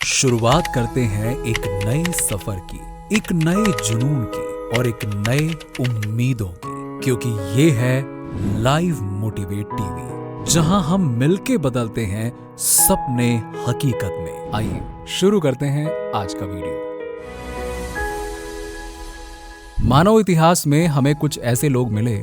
शुरुआत करते हैं एक नए सफर की, एक नए जुनून की और एक नए उम्मीदों की, क्योंकि ये है लाइव मोटिवेट टीवी, जहां हम मिलके बदलते हैं सपने हकीकत में। आइए शुरू करते हैं आज का वीडियो। मानव इतिहास में हमें कुछ ऐसे लोग मिले,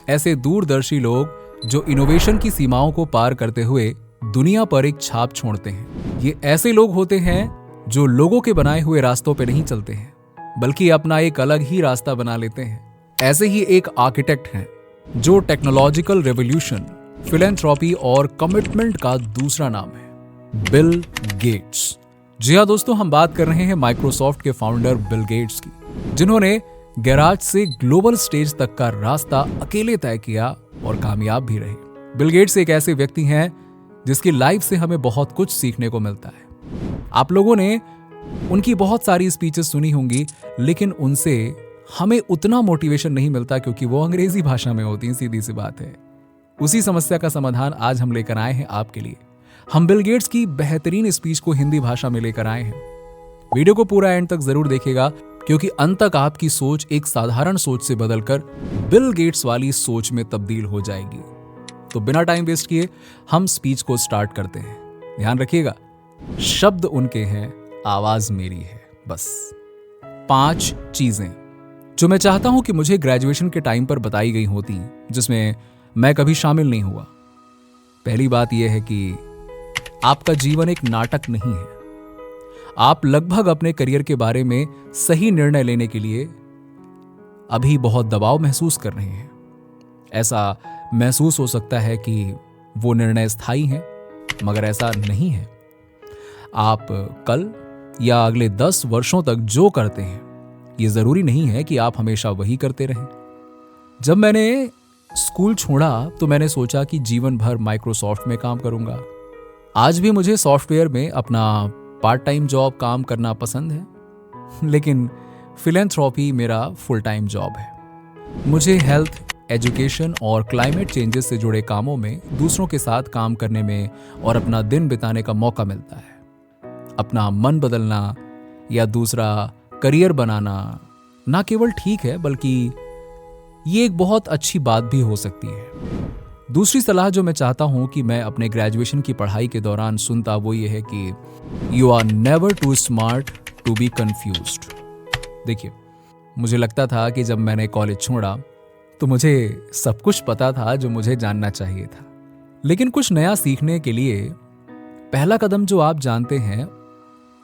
ऐसे दूरदर्शी लोग जो इनोवेशन की सीमाओं को पार करते हुए दुनिया पर एक छाप छोड़ते हैं। ये ऐसे लोग होते हैं जो लोगों के बनाए हुए रास्तों पे नहीं चलते हैं, बल्कि अपना एक अलग ही रास्ता बना लेते हैं। ऐसे ही एक आर्किटेक्ट हैं जो टेक्नोलॉजिकल रेवोल्यूशन, फिलैंथ्रोपी और कमिटमेंट का दूसरा नाम है, बिल गेट्स। जी हाँ दोस्तों, हम बात कर रहे हैं माइक्रोसॉफ्ट के फाउंडर बिल गेट्स की, जिन्होंने गैराज से ग्लोबल स्टेज तक का रास्ता अकेले तय किया और कामयाब भी रहे। बिल गेट्स एक ऐसे व्यक्ति हैं जिसकी लाइफ से हमें बहुत कुछ सीखने को मिलता है। आप लोगों ने उनकी बहुत सारी स्पीचेस सुनी होंगी, लेकिन उनसे हमें उतना मोटिवेशन नहीं मिलता क्योंकि वो अंग्रेजी भाषा में होती हैं, सीधी सी बात है। उसी समस्या का समाधान आज हम लेकर आए हैं आपके लिए। हम बिल गेट्स की बेहतरीन स्पीच को हिंदी भाषा में लेकर आए हैं। वीडियो को पूरा एंड तक जरूर देखिएगा, क्योंकि अंत तक आपकी सोच एक साधारण सोच से बदलकर बिल गेट्स वाली सोच में तब्दील हो जाएगी। तो बिना टाइम वेस्ट किए हम स्पीच को स्टार्ट करते हैं। ध्यान रखिएगा, शब्द उनके हैं, आवाज मेरी है। बस 5 चीजें जो मैं चाहता हूं कि मुझे ग्रेजुएशन के टाइम पर बताई गई होती, जिसमें मैं कभी शामिल नहीं हुआ। पहली बात यह है कि आपका जीवन एक नाटक नहीं है। आप लगभग अपने करियर के बारे में सही निर्णय लेने के लिए अभी बहुत दबाव महसूस कर रहे हैं। ऐसा महसूस हो सकता है कि वो निर्णय स्थायी हैं, मगर ऐसा नहीं है। आप कल या अगले 10 वर्षों तक जो करते हैं, ये जरूरी नहीं है कि आप हमेशा वही करते रहें। जब मैंने स्कूल छोड़ा तो मैंने सोचा कि जीवन भर माइक्रोसॉफ्ट में काम करूंगा। आज भी मुझे सॉफ्टवेयर में अपना पार्ट टाइम जॉब काम करना पसंद है, लेकिन फिलैंथ्रोपी मेरा फुल टाइम जॉब है। मुझे हेल्थ, एजुकेशन और क्लाइमेट चेंजेस से जुड़े कामों में दूसरों के साथ काम करने में और अपना दिन बिताने का मौका मिलता है। अपना मन बदलना या दूसरा करियर बनाना ना केवल ठीक है, बल्कि ये एक बहुत अच्छी बात भी हो सकती है। दूसरी सलाह जो मैं चाहता हूं कि मैं अपने ग्रेजुएशन की पढ़ाई के दौरान सुनता, वो ये है कि you are never too smart to be confused. देखिए, मुझे लगता था कि जब मैंने कॉलेज छोड़ा तो मुझे सब कुछ पता था जो मुझे जानना चाहिए था, लेकिन कुछ नया सीखने के लिए पहला कदम जो आप जानते हैं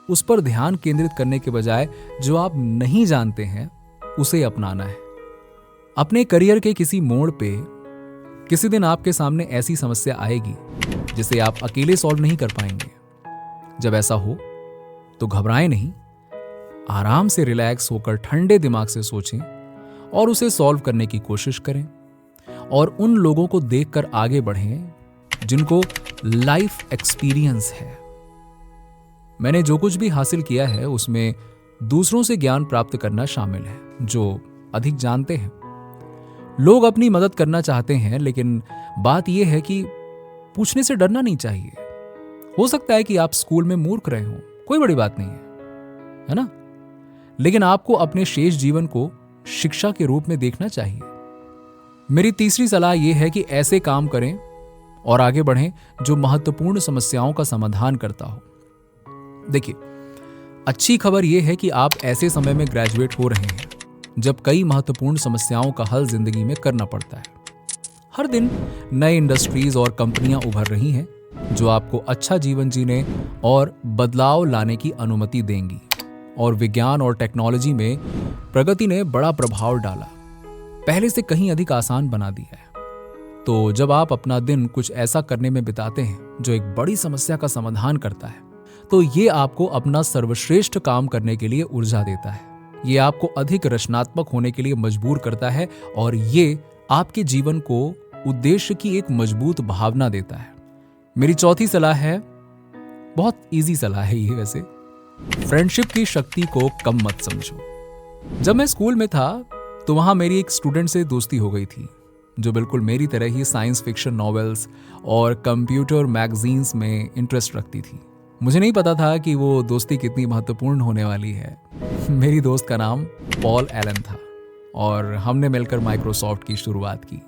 उस पर ध्यान केंद्रित करने के बजाय जो आप नहीं जानते हैं उसे अपनाना है। अपने करियर के किसी मोड़ पे किसी दिन आपके सामने ऐसी समस्या आएगी जिसे आप अकेले सॉल्व नहीं कर पाएंगे। जब ऐसा हो तो घबराएं नहीं, आराम से रिलैक्स होकर ठंडे दिमाग से सोचें और उसे सॉल्व करने की कोशिश करें, और उन लोगों को देखकर आगे बढ़ें जिनको लाइफ एक्सपीरियंस है। मैंने जो कुछ भी हासिल किया है उसमें दूसरों से ज्ञान प्राप्त करना शामिल है, जो अधिक जानते हैं। लोग अपनी मदद करना चाहते हैं, लेकिन बात यह है कि पूछने से डरना नहीं चाहिए। हो सकता है कि आप स्कूल में मूर्ख रहे हो, कोई बड़ी बात नहीं है ना? लेकिन आपको अपने शेष जीवन को शिक्षा के रूप में देखना चाहिए। मेरी तीसरी सलाह यह है कि ऐसे काम करें और आगे बढ़ें जो महत्वपूर्ण समस्याओं का समाधान करता हो। देखिए, अच्छी खबर यह है कि आप ऐसे समय में ग्रेजुएट हो रहे हैं जब कई महत्वपूर्ण समस्याओं का हल जिंदगी में करना पड़ता है। हर दिन नई इंडस्ट्रीज और कंपनियां उभर रही हैं जो आपको अच्छा जीवन जीने और बदलाव लाने की अनुमति देंगी। और विज्ञान और टेक्नोलॉजी में प्रगति ने बड़ा प्रभाव डाला, पहले से कहीं अधिक आसान बना दिया है। तो जब आप अपना दिन कुछ ऐसा करने में बिताते हैं जो एक बड़ी समस्या का समाधान करता है, तो ये आपको अपना सर्वश्रेष्ठ काम करने के लिए ऊर्जा देता है। ये आपको अधिक रचनात्मक होने के लिए मजबूर करता है, और ये आपके जीवन को उद्देश्य की एक मजबूत भावना देता है। मेरी चौथी सलाह है, बहुत इजी सलाह है ये वैसे, फ्रेंडशिप की शक्ति को कम मत समझो। जब मैं स्कूल में था तो वहां मेरी एक स्टूडेंट से दोस्ती हो गई थी जो बिल्कुल मेरी तरह ही साइंस फिक्शन नॉवेल्स और कंप्यूटर मैगजीन्स में इंटरेस्ट रखती थी। मुझे नहीं पता था कि वो दोस्ती कितनी महत्वपूर्ण होने वाली है। मेरी दोस्त का नाम पॉल एलन था और हमने मिलकर माइक्रोसॉफ्ट की शुरुआत की।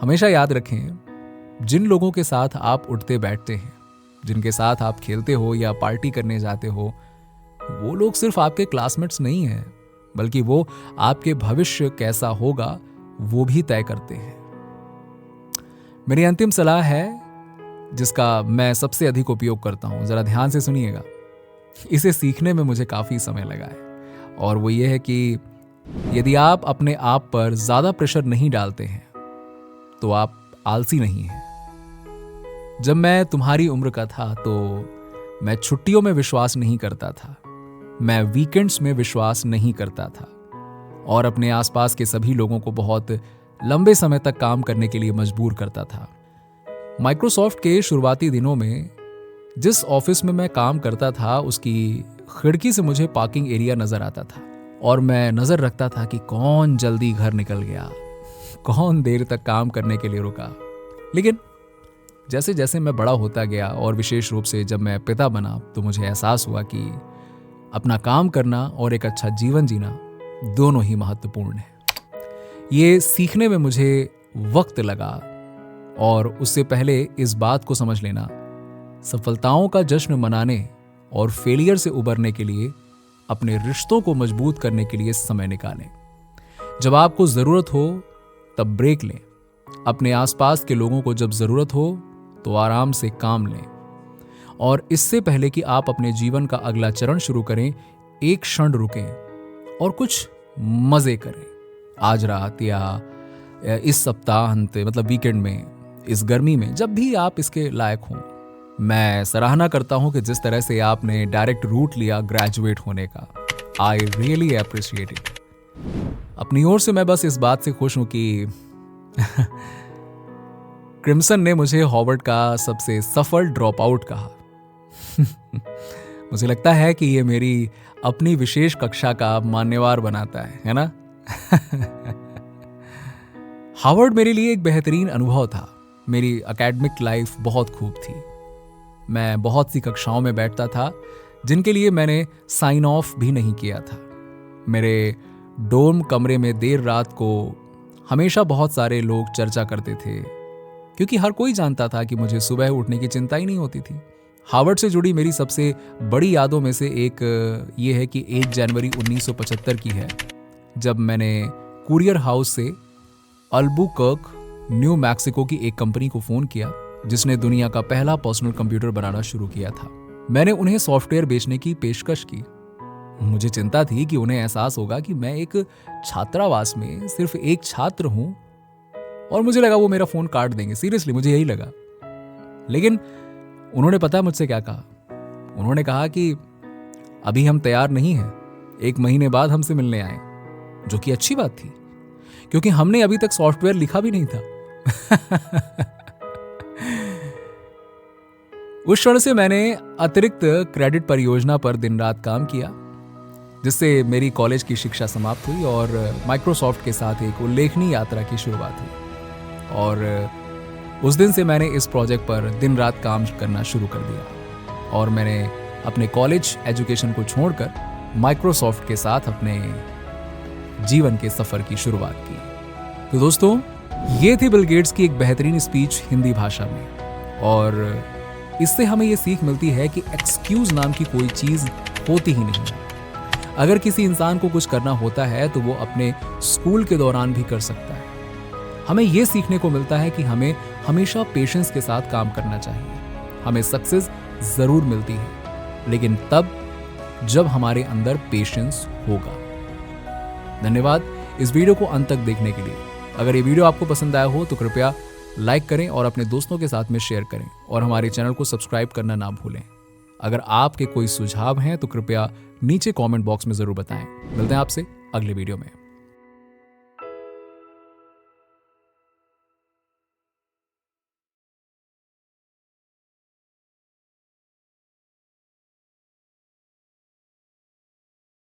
हमेशा याद रखें, जिन लोगों के साथ आप उठते बैठते हैं, जिनके साथ आप खेलते हो या पार्टी करने जाते हो, वो लोग सिर्फ आपके क्लासमेट्स नहीं हैं, बल्कि वो आपके भविष्य कैसा होगा वो भी तय करते हैं। मेरी अंतिम सलाह है, जिसका मैं सबसे अधिक उपयोग करता हूं, जरा ध्यान से सुनिएगा। इसे सीखने में मुझे काफी समय लगा है, और वो ये है कि यदि आप अपने आप पर ज्यादा प्रेशर नहीं डालते हैं तो आप आलसी नहीं हैं। जब मैं तुम्हारी उम्र का था तो मैं छुट्टियों में विश्वास नहीं करता था, मैं वीकेंड्स में विश्वास नहीं करता था, और अपने आसपास के सभी लोगों को बहुत लंबे समय तक काम करने के लिए मजबूर करता था। माइक्रोसॉफ्ट के शुरुआती दिनों में जिस ऑफिस में मैं काम करता था, उसकी खिड़की से मुझे पार्किंग एरिया नजर आता था, और मैं नजर रखता था कि कौन जल्दी घर निकल गया, कौन देर तक काम करने के लिए रुका। लेकिन जैसे जैसे मैं बड़ा होता गया, और विशेष रूप से जब मैं पिता बना, तो मुझे एहसास हुआ कि अपना काम करना और एक अच्छा जीवन जीना दोनों ही महत्वपूर्ण है। ये सीखने में मुझे वक्त लगा, और उससे पहले इस बात को समझ लेना, सफलताओं का जश्न मनाने और फेलियर से उबरने के लिए अपने रिश्तों को मजबूत करने के लिए समय निकालें। जब आपको जरूरत हो तब ब्रेक लें। अपने आसपास के लोगों को जब जरूरत हो तो आराम से काम लें। और इससे पहले कि आप अपने जीवन का अगला चरण शुरू करें, एक क्षण रुकें और कुछ मजे करें। आज रात या इस सप्ताहांत, मतलब वीकेंड में, इस गर्मी में, जब भी आप इसके लायक हों। मैं सराहना करता हूं कि जिस तरह से आपने डायरेक्ट रूट लिया ग्रेजुएट होने का। I really appreciate it. अपनी ओर से मैं बस इस बात से खुश हूं कि क्रिम्सन ने मुझे हॉवर्ड का सबसे सफल ड्रॉप आउट कहा। मुझे लगता है कि ये मेरी अपनी विशेष कक्षा का मान्यवर बनाता है ना? हार्वर्ड मेरे लिए एक बेहतरीन अनुभव था। मेरी एकेडमिक लाइफ बहुत खूब थी। मैं बहुत सी कक्षाओं में बैठता था जिनके लिए मैंने साइन ऑफ भी नहीं किया था। मेरे डोर्म कमरे में देर रात को हमेशा बहुत सारे लोग चर्चा करते थे, क्योंकि हर कोई जानता था कि मुझे सुबह उठने की चिंता ही नहीं होती थी। हार्वर्ड से जुड़ी मेरी सबसे बड़ी यादों में से एक ये है कि 1 जनवरी 1975 की है, जब मैंने कुरियर हाउस से अल्बुकर्क, न्यू मैक्सिको की एक कंपनी को फोन किया जिसने दुनिया का पहला पर्सनल कंप्यूटर बनाना शुरू किया था। मैंने उन्हें सॉफ्टवेयर बेचने की पेशकश की। मुझे चिंता थी कि उन्हें एहसास होगा कि मैं एक छात्रावास में सिर्फ एक छात्र हूं, और मुझे लगा वो मेरा फोन काट देंगे। सीरियसली मुझे यही लगा। लेकिन उन्होंने पता मुझसे क्या कहा? उन्होंने कहा कि अभी हम तैयार नहीं हैं, 1 महीने बाद हमसे मिलने आए। जो कि अच्छी बात थी, क्योंकि हमने अभी तक सॉफ्टवेयर लिखा भी नहीं था। उस क्षण से मैंने अतिरिक्त क्रेडिट परियोजना पर दिन रात काम किया, जिससे मेरी कॉलेज की शिक्षा समाप्त हुई और माइक्रोसॉफ्ट के साथ एक उल्लेखनीय यात्रा की शुरुआत हुई। और उस दिन से मैंने इस प्रोजेक्ट पर दिन रात काम करना शुरू कर दिया, और मैंने अपने कॉलेज एजुकेशन को छोड़कर माइक्रोसॉफ्ट के साथ अपने जीवन के सफर की शुरुआत की। तो दोस्तों, ये थी बिल गेट्स की एक बेहतरीन स्पीच हिंदी भाषा में, और इससे हमें ये सीख मिलती है कि एक्सक्यूज नाम की कोई चीज होती ही नहीं है। अगर किसी इंसान को कुछ करना होता है तो वो अपने स्कूल के दौरान भी कर सकता है। हमें यह सीखने को मिलता है कि हमें हमेशा पेशेंस के साथ काम करना चाहिए। हमें सक्सेस जरूर मिलती है, लेकिन तब जब हमारे अंदर पेशेंस होगा। धन्यवाद इस वीडियो को अंत तक देखने के लिए। अगर ये वीडियो आपको पसंद आया हो तो कृपया लाइक करें और अपने दोस्तों के साथ में शेयर करें, और हमारे चैनल को सब्सक्राइब करना ना भूलें। अगर आपके कोई सुझाव हैं तो कृपया नीचे कमेंट बॉक्स में जरूर बताएं। मिलते हैं आपसे अगले वीडियो में।